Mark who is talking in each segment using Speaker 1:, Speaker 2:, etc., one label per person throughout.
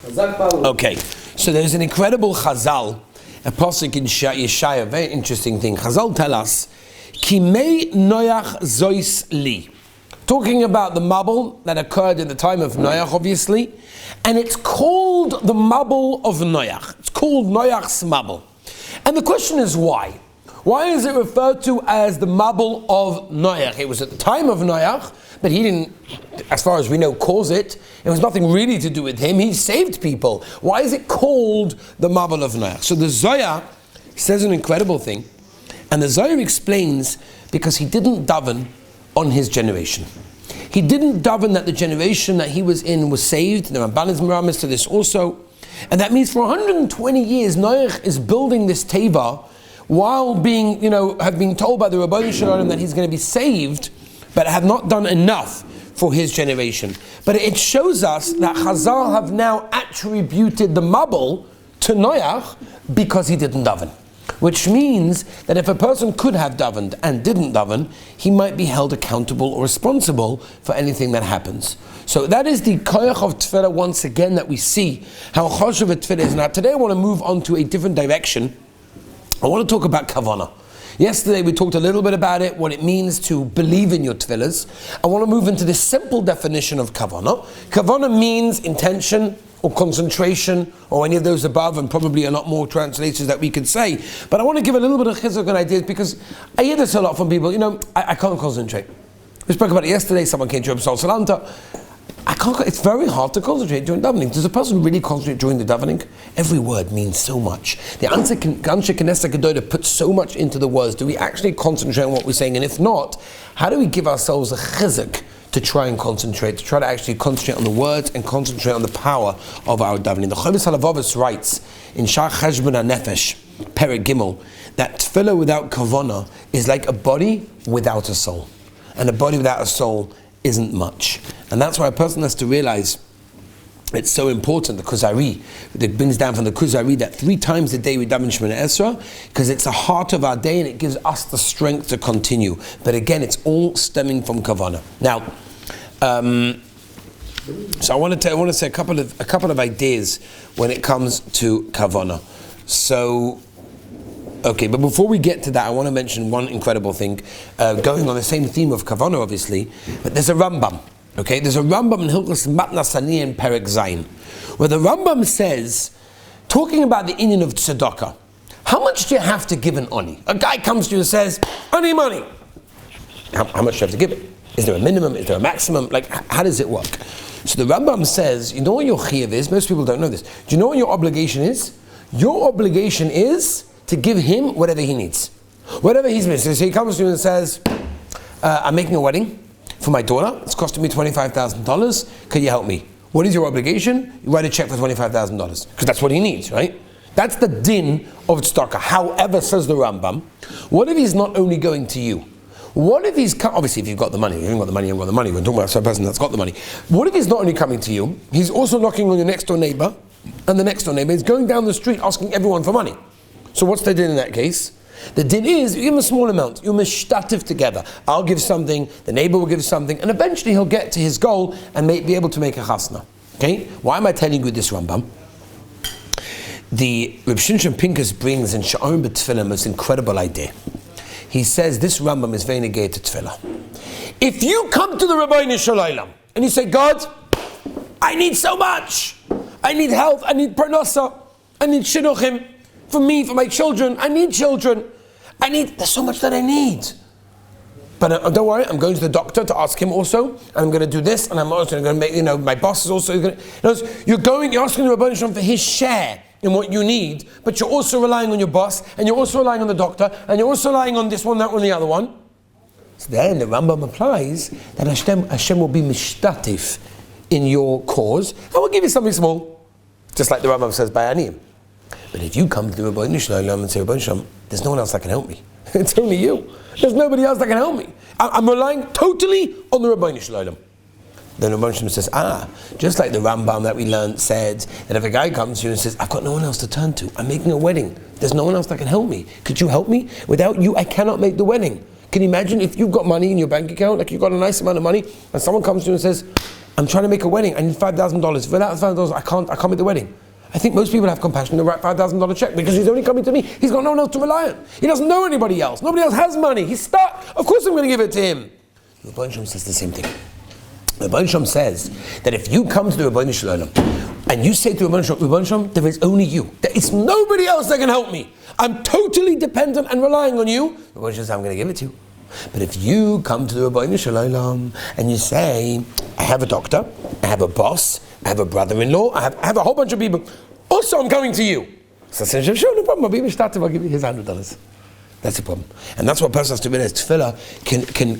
Speaker 1: Okay, so there's an incredible Chazal, a pasuk in Yeshaya, very interesting thing. Chazal tell us, Kimei Noach Zois Li, talking about the Mabul that occurred in the time of Noach, obviously, and it's called the Mabul of Noach. It's called Noach's Mabul. And the question is why? Why is it referred to as the Mabul of Noach? It was at the time of Noach, but he didn't, as far as we know, cause it. It was nothing really to do with him. He saved people. Why is it called the Mabul of Noach? So the Zohar says an incredible thing, and the Zohar explains because he didn't daven on his generation. He didn't daven that the generation that he was in was saved. The Ramban is meramis to this also. And that means for 120 years, Noach is building this teva while being, have been told by the Rabbeinu Shalom that he's going to be saved, but have not done enough for his generation. But it shows us that Chazal have now attributed the Mabul to Noach because he didn't daven. Which means that if a person could have davened and didn't daven, he might be held accountable or responsible for anything that happens. So that is the koyach of tefillah once again that we see how choshev tefillah is. Now today I want to move on to a different direction. I want to talk about kavanah. Yesterday we talked a little bit about it, what it means to believe in your tefillahs. I want to move into this simple definition of kavanah. Kavanah means intention or concentration or any of those above, and probably a lot more translations that we could say. But I want to give a little bit of chizuk and ideas because I hear this a lot from people. I can't concentrate. We spoke about it yesterday. Someone came to Sol Salanta. It's very hard to concentrate during davening. Does a person really concentrate during the davening? Every word means so much. The Anshe Knesset Gedolah puts so much into the words. Do we actually concentrate on what we're saying? And if not, how do we give ourselves a chizuk to try and concentrate, to try to actually concentrate on the words and concentrate on the power of our davening? The Chovis Halavavos writes in Shar Cheshbon HaNefesh, Perek Gimel, that tefillah without kavanah is like a body without a soul. And a body without a soul isn't much. And that's why a person has to realize it's so important, the Kuzari. It brings down from the Kuzari that 3 times a day we daven Shemona Esrei, because it's the heart of our day and it gives us the strength to continue. But again, it's all stemming from kavanah. Now, so I want to say a couple of ideas when it comes to kavanah. So, okay, but before we get to that, I want to mention one incredible thing, going on the same theme of kavanah, obviously. But there's a Rambam. Okay, there's a Rambam in Hilchos Matnas Ani in Perek Zayin, where the Rambam says, talking about the inyan of tzedakah, how much do you have to give an ani? A guy comes to you and says, ani money. How much do you have to give it? Is there a minimum? Is there a maximum? How does it work? So the Rambam says, you know what your chiyuv is? Most people don't know this. Do you know what your obligation is? Your obligation is to give him whatever he needs. Whatever he's missing. So he comes to you and says, I'm making a wedding for my daughter. It's costing me $25,000. Can you help me? What is your obligation? You write a check for $25,000. Because that's what he needs, right? That's the din of tzedakah. However, says the Rambam, what if he's not only going to you? What if he's, obviously if you've got the money, you haven't got the money, you haven't got the money. We're talking about some person that's got the money. What if he's not only coming to you, he's also knocking on your next door neighbor, and the next door neighbor is going down the street asking everyone for money. So what's the din in that case? The din is, you give him a small amount, you mishtatif together. I'll give something, the neighbor will give something, and eventually he'll get to his goal and be able to make a chasna. Okay? Why am I telling you this, Rambam? The Reb Shimshon Pinkus brings in Sha'arim B'Tefillah most incredible idea. He says this Rambam is very negay to Tefillah. If you come to the Rabbeinu Shalom and you say, God, I need so much. I need health, I need parnasa, I need shidduchim. For me, for my children, I need children. There's so much that I need. But don't worry, I'm going to the doctor to ask him also, and I'm going to do this, and I'm also going to make, my boss is also going to... You're asking the Rebbeinu Shalom for his share in what you need, but you're also relying on your boss, and you're also relying on the doctor, and you're also relying on this one, that one, the other one. So then the Rambam applies that Hashem will be mishtatif in your cause, and will give you something small. Just like the Rambam says by Aniyim. But if you come to the Rabbeinu Shalom and say, Rabbeinu Shalom, there's no one else that can help me. It's only you. There's nobody else that can help me. I'm relying totally on the Rabbeinu Shalom. Then Rabbeinu Shalom says, just like the Rambam that we learned said, that if a guy comes to you and says, I've got no one else to turn to. I'm making a wedding. There's no one else that can help me. Could you help me? Without you, I cannot make the wedding. Can you imagine if you've got money in your bank account, like you've got a nice amount of money, and someone comes to you and says, I'm trying to make a wedding. I need $5,000. Without $5,000, I can't make the wedding. I think most people have compassion to write $5,000 check because he's only coming to me. He's got no one else to rely on. He doesn't know anybody else. Nobody else has money. He's stuck. Of course I'm going to give it to him. The Rebbeinu Shalom says the same thing. The Rebbeinu Shalom says that if you come to the Rebbeinu Shalom and you say to Rebbeinu Shalom, there is only you. There is nobody else that can help me. I'm totally dependent and relying on you. The Rebbeinu Shalom says, I'm going to give it to you. But if you come to the Rebbeinu Shalom and you say, I have a doctor, I have a boss, I have a brother-in-law, I have a whole bunch of people. Also, I'm coming to you. So I said, sure, no problem. I'll give you his $100. That's the problem. And that's what a person has to realize. Tefillah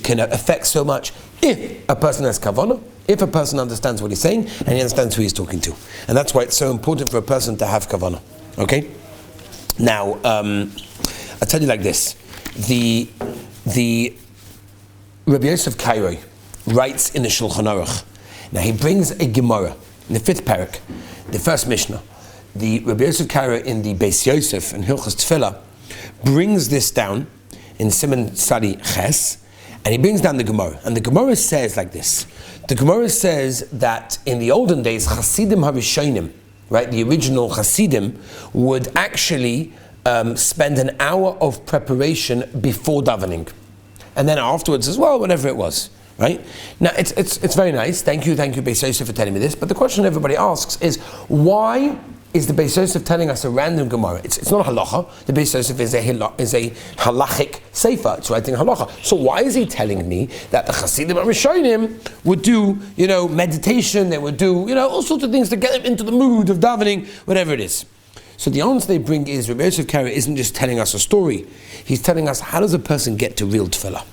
Speaker 1: can affect so much if a person has kavanah, if a person understands what he's saying, and he understands who he's talking to. And that's why it's so important for a person to have kavanah. Okay? Now, I'll tell you like this. The Rabbi Yosef Kairoi writes in the Shulchan Aruch. Now he brings a Gemara in the 5th parak, the first Mishnah. The Rabbi Yosef Kairoi in the Beis Yosef and Hilchos Tefillah brings this down in Siman Sadi Ches, and he brings down the Gemara. And the Gemara says like this. The Gemara says that in the olden days, Hasidim HaRishonim, right, the original Hasidim, would actually spend an hour of preparation before davening, and then afterwards as well, whatever it was. Right? Now it's very nice. Thank you, Beis Yosef, for telling me this. But the question everybody asks is, why is the Beis Yosef telling us a random Gemara? It's not a halacha. The Beis Yosef is a halachic sefer. It's writing halacha. So why is he telling me that the Hasidim HaRishonim would do, meditation? They would do, all sorts of things to get them into the mood of davening, whatever it is. So the answer they bring is, Rabbi Yosef Kairoi isn't just telling us a story. He's telling us, how does a person get to real tefillah?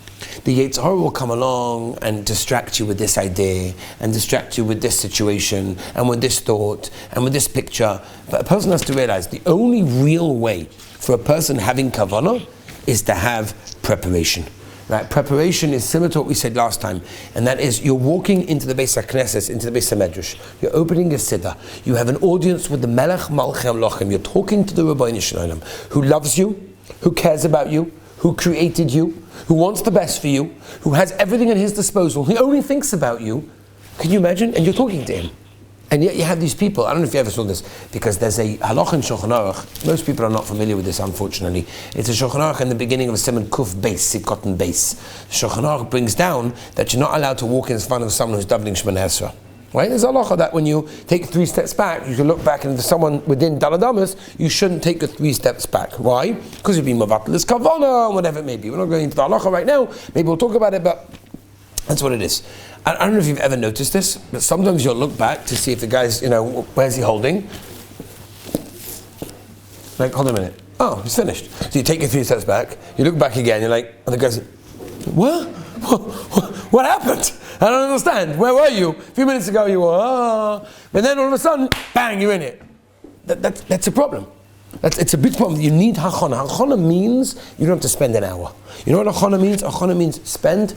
Speaker 1: The Yetzer Hara will come along and distract you with this idea, and distract you with this situation, and with this thought, and with this picture. But a person has to realize the only real way for a person having kavanah is to have preparation. Right? Preparation is similar to what we said last time, and that is you're walking into the Beis HaKnesses, into the Beis HaMedrash. You're opening a siddur. You have an audience with the Melech Malchei Hamlochim. You're talking to the Rebbeinu Shalom, who loves you, who cares about you, who created you, who wants the best for you, who has everything at his disposal. He only thinks about you. Can you imagine? And you're talking to him. And yet you have these people, I don't know if you ever saw this, because there's a halach in Shulchan Aruch. Most people are not familiar with this, unfortunately. It's a Shulchan Aruch in the beginning of a Siman Kuf base, Sikotten base. Shulchan Aruch brings down that you're not allowed to walk in front of someone who's davening Shemona Esrei. Right? There's a halacha that when you take 3 steps back, you can look back, and if there's someone within Daladamas, you shouldn't take 3 steps back. Why? Because you'd be mavatal is kavanah, whatever it may be. We're not going into the halacha right now. Maybe we'll talk about it, but that's what it is. I don't know if you've ever noticed this, but sometimes you'll look back to see if the guy's, where's he holding? Like, hold on a minute. Oh, he's finished. So you take your 3 steps back, you look back again, you're like, and the guy's, what? What happened? I don't understand. Where were you? A few minutes ago you were, but then all of a sudden, bang, you're in it. That's a problem. It's a big problem. You need hachana. Hachana means you don't have to spend an hour. You know what hachana means? Hachana means spend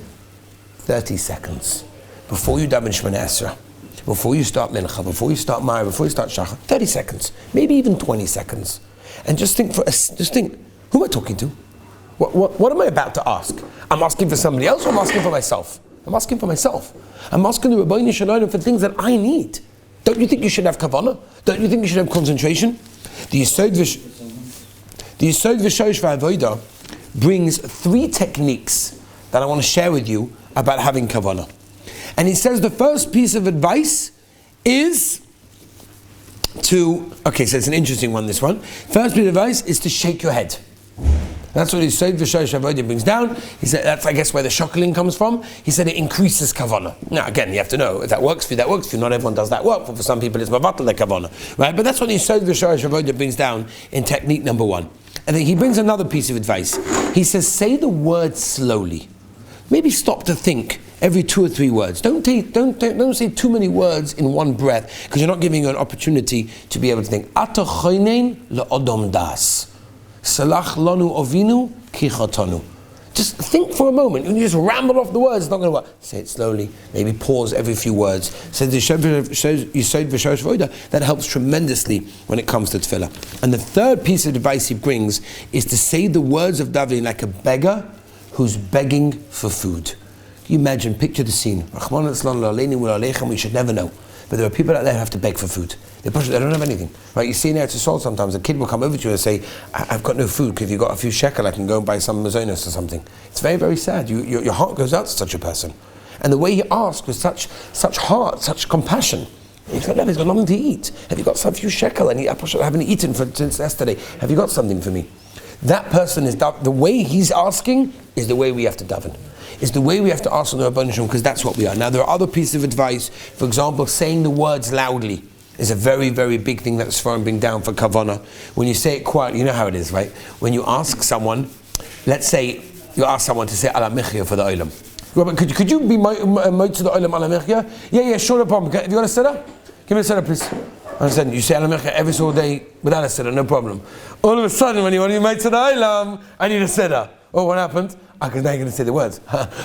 Speaker 1: 30 seconds. Before you daven Shemona Esrei, before you start Mincha, before you start Ma'ariv, before you start Shachar, 30 seconds, maybe even 20 seconds. And just think, who am I talking to? What am I about to ask? I'm asking for somebody else, or I'm asking for myself? I'm asking for myself. I'm asking the Rebbeinu Shalom for things that I need. Don't you think you should have kavanah? Don't you think you should have concentration? The Yesod V'Shosh V'Avodah brings 3 techniques that I want to share with you about having kavanah. And he says the first piece of advice is so it's an interesting one, this one. First piece of advice is to shake your head. That's what he said, V'Shosh V'Avodah brings down. He said that's, I guess, where the shockling comes from. He said it increases kavanah. Now, again, you have to know, if that works for you, that works for you. Not everyone does that work. For some people, it's mavatal their kavanah. Right? But that's what he said, V'Shosh V'Avodah brings down in technique number 1. And then he brings another piece of advice. He says, say the word slowly. Maybe stop to think every 2 or 3 words. Don't say too many words in one breath, because you're not giving you an opportunity to be able to think. Ata choynein le'odom das. Salach lanu ovinu ki chatanu. Just think for a moment. You just ramble off the words. It's not going to work. Say it slowly. Maybe pause every few words. Says the Yesod V'Shosh V'Avodah. That helps tremendously when it comes to tefillah. And the third piece of advice he brings is to say the words of davening like a beggar who's begging for food. You imagine, picture the scene. We should never know. But there are people out there who have to beg for food. They don't have anything. Right? You see in Eretz Yisrael sometimes, a kid will come over to you and say, I've got no food, if you've got a few shekel, I can go and buy some mazonos or something. It's very, very sad. Your heart goes out to such a person. And the way he asked was such heart, such compassion. He's got nothing to eat. Have you got some few shekel? I haven't eaten since yesterday. Have you got something for me? That person is, the way he's asking is the way we have to daven. Is the way we have to ask on the Rabban Shem, because that's what we are. Now there are other pieces of advice. For example, saying the words loudly is a very, very big thing that's Sfarim bring down for Kavanah. When you say it quietly, you know how it is, right? When you ask someone, let's say you ask someone to say Ala Mechia for the Olam. Robert, could you be moed to the Olam Ala Mechia? Yeah, sure, no problem. Have you got a sitter? Give me a sitter, please. I said, you say Ala Mechia every single day without a sitter, no problem. All of a sudden, when you want to be moed to the Olam, I need a sitter. Oh, what happened? Because now you're going to say the words.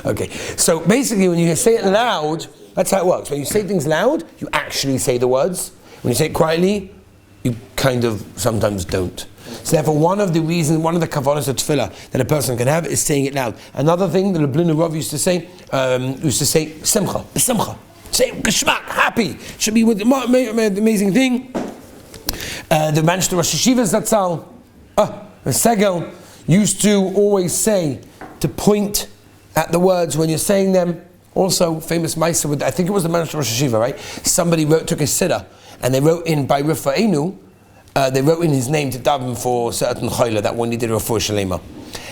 Speaker 1: Okay. So basically, when you say it loud, that's how it works. When you say things loud, you actually say the words. When you say it quietly, you kind of sometimes don't. So therefore, one of the kavanas of tefillah that a person can have is saying it loud. Another thing that the Blin Rav used to say simcha, b'simcha. Say geschmack, happy. Should be with the amazing thing. The Manchester Rosh Yeshivas Zatzal, the Segel, used to always say to point at the words when you're saying them. Also, famous Maisa with, I think it was the Manchester Rosh Yeshiva, right? Somebody took a siddur, and they wrote in by Rifa'enu, they wrote in his name to daven for certain chayla, that one he did refuah shalema.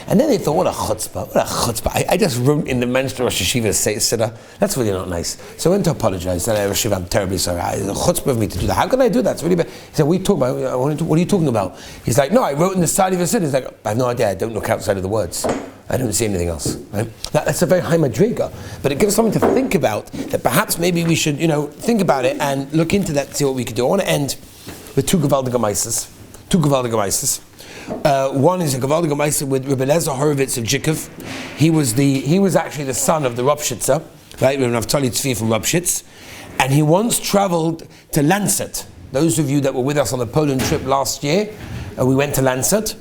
Speaker 1: And then they thought, what a chutzpah. I just wrote in the Manchester Rosh Yeshiva siddur. That's really not nice. So I went to apologize. Said, Rosh Yeshiva, I'm terribly sorry. It's a chutzpah of me to do that. How can I do that? It's really bad. He said, what are you talking about? He's like, no, I wrote in the side of a siddur. He's like, I have no idea. I don't look outside of the words. I don't see anything else. Right? That's a very high madriga, but it gives something to think about. That perhaps maybe we should, think about it and look into that, see what we could do. I want to end with two Gavaldige Maises. One is a Gavaldige Maisa with Rebbe Eliezer Horowitz of Jikov. He was actually the son of the Ropshitzer, right? Rebbe Naftali Tzvi from Ropshitz, and he once travelled to Lancet. Those of you that were with us on the Poland trip last year, we went to Lancet.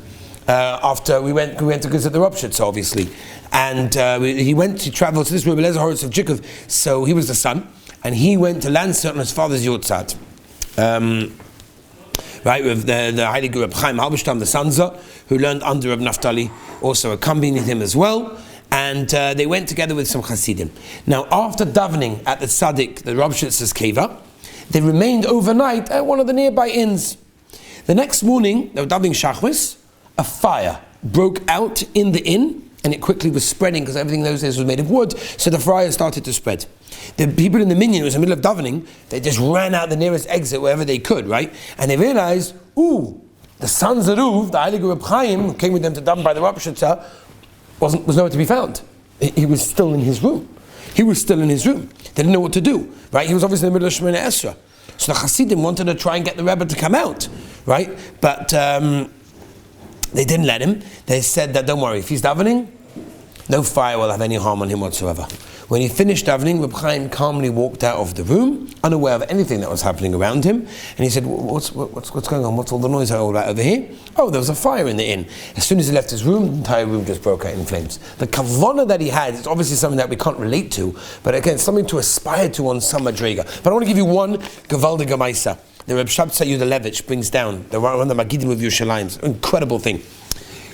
Speaker 1: After we went to visit the Ropshitzer, obviously, and he traveled to this Rebbe Eliezer Horowitz of Jikov. So he was the son, and he went to Lancet on his father's Yortzad. Right, with the Heilige Reb Chaim Halberstam, the Sanza, who learned under Reb Naftali, also accompanied him as well, and they went together with some Hasidim. Now, after davening at the Tzaddik, the Ropshitzer's Keva, they remained overnight at one of the nearby inns. The next morning, they were davening Shachris. A fire broke out in the inn, and it quickly was spreading because everything in those days was made of wood, so the fire started to spread. The people in the minyan, it was in the middle of davening, they just ran out the nearest exit wherever they could, right? And they realized, the sons of Ruv, the Heilige Reb Chaim, who came with them to daven by the Ropshitzer, was nowhere to be found. He was still in his room. They didn't know what to do, right? He was obviously in the middle of Shemona Esrei. So the Hasidim wanted to try and get the Rebbe to come out, right? But they didn't let him. They said that, don't worry, if he's davening, no fire will have any harm on him whatsoever. When he finished davening, Reb Chaim calmly walked out of the room, unaware of anything that was happening around him, and he said, what's going on? What's all the noise all about over here? Oh, there was a fire in the inn. As soon as he left his room, the entire room just broke out in flames. The kavanah that he had is obviously something that we can't relate to, but again, something to aspire to on some madrega. But I want to give you one Gavaldige Maisa. The Reb Shabtai Yehuda Levitch brings down, one of the Magidim of Yerushalayim, incredible thing.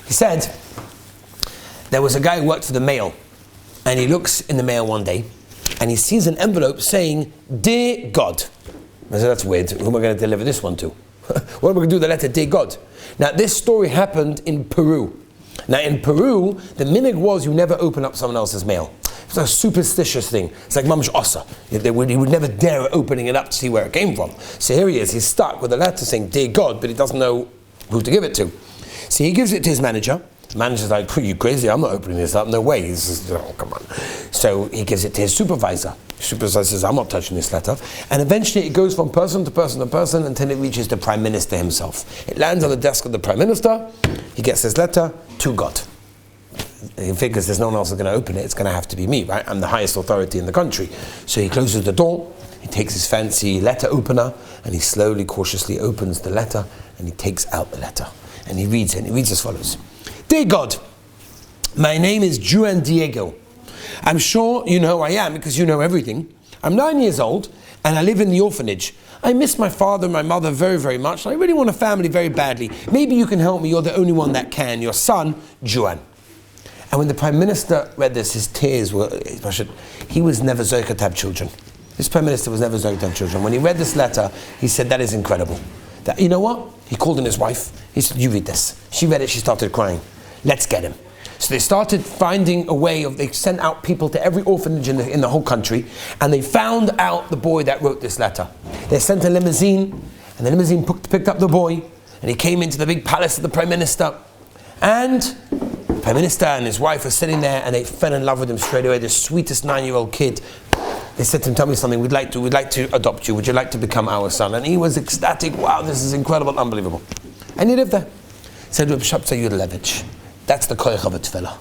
Speaker 1: He said, there was a guy who worked for the mail, and he looks in the mail one day, and he sees an envelope saying, Dear God. I said, that's weird. Who am I going to deliver this one to? What am I going to do with the letter, Dear God? Now, this story happened in Peru. Now, in Peru, the minhag was you never open up someone else's mail. It's a superstitious thing. It's like Mamash Osa. He would never dare opening it up to see where it came from. So here he is. He's stuck with a letter saying, Dear God, but he doesn't know who to give it to. So he gives it to his manager. The manager's like, you crazy? I'm not opening this up. No way. He says, oh, come on. So he gives it to his supervisor. The supervisor says, I'm not touching this letter. And eventually it goes from person to person to person until it reaches the Prime Minister himself. It lands on the desk of the Prime Minister. He gets his letter to God. He figures there's no one else who's going to open it. It's going to have to be me, right? I'm the highest authority in the country. So he closes the door. He takes his fancy letter opener and he slowly, cautiously opens the letter and he takes out the letter. And he reads it. And he reads as follows. Dear God, my name is Juan Diego. I'm sure you know who I am because you know everything. I'm 9 years old and I live in the orphanage. I miss my father and my mother very, very much. I really want a family very badly. Maybe you can help me. You're the only one that can. Your son, Juan. And when the Prime Minister read this, his tears were, he was never zoika to have children. This Prime Minister was never zoika to have children. When he read this letter, he said, that is incredible. That, you know what? He called in his wife. He said, you read this. She read it, she started crying. Let's get him. So they started finding a way they sent out people to every orphanage in the whole country, and they found out the boy that wrote this letter. They sent a limousine, and the limousine picked up the boy, and he came into the big palace of the Prime Minister. And the Prime Minister and his wife were sitting there, and they fell in love with him straight away, the sweetest 9-year-old kid. They said to him, tell me something, we'd like to adopt you, would you like to become our son? And he was ecstatic, wow, this is incredible, unbelievable. And he lived there. Said Reb Shabtai Yudlevich, that's the koyach of a tefillah.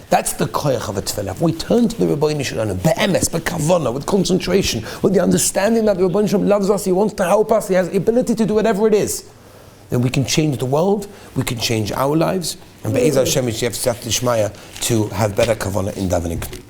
Speaker 1: That's the koyach of a tefillah. If we turn to the Rebbeinu Shalom, be'emes, be'kavana, with concentration, with the understanding that the Rebbeinu Shalom loves us, he wants to help us, he has the ability to do whatever it is, then we can change the world, we can change our lives, and be'ez Hashem, to have better kavana in davening.